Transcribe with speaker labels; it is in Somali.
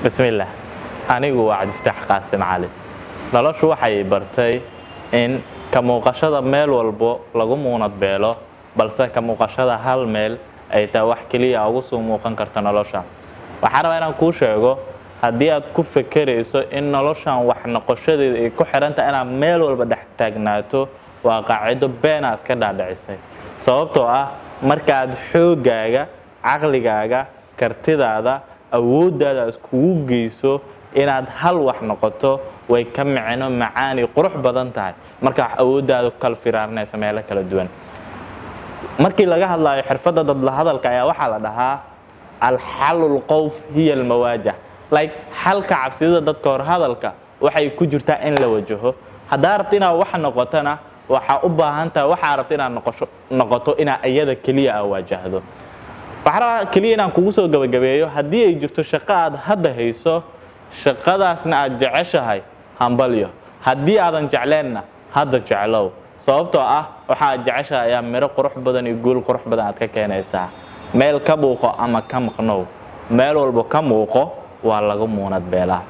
Speaker 1: بسم الله anigu waa Cabdifataax Qaasim Cali noloshu waxay bartay in ka muuqashada meel walbo lagu muunad beelo balse ka muuqashada hal meel ay taa wax kaliya ugu soo muuqan karto nolosha waxaan rabaa inaan ku sheego haddii aad ku fekerayso in noloshan wax noqoshadeeda ay ku xiran tahay inaad meel walba dhex taagnaato waa qaacido been aad ka dhaadhicisay sababtoo ah marka aad xoogaaga caqligaaga kartidaada awooddaada iskugu geyso inaad hal wax noqoto way ka micno macaani qurux badan tahay marka awooddaada kala firaarnaysa meel kala duwan markii laga hadlayo xirfadda dad la hadalka ayaa waxa la dhahaa al-halul qawf hiya al-mawajah like halka cabsida dadka hor hadalka waxay ku jirtaa in la wajaho hadaa rabto inaad wax noqotana waxa u baahan tahay waxa rabto inaad noqoto inaad iyada kaliya wajahdo waxaa kaliya inaan kugu soo gabagabeeyo haddii ay jirto shaqo aad hadda hayso shaqadaasna aad jeceshahay hambalyo haddii aadan jecleenna hadda jeclow sababtoo ah waxa aad jeceshahay ayaa miro qurux badan iyo guul qurux badan aad ka keenaysaa meel ka buuqo ama ka maqnow meel walba ka muuqo waa lagu muunad beelaa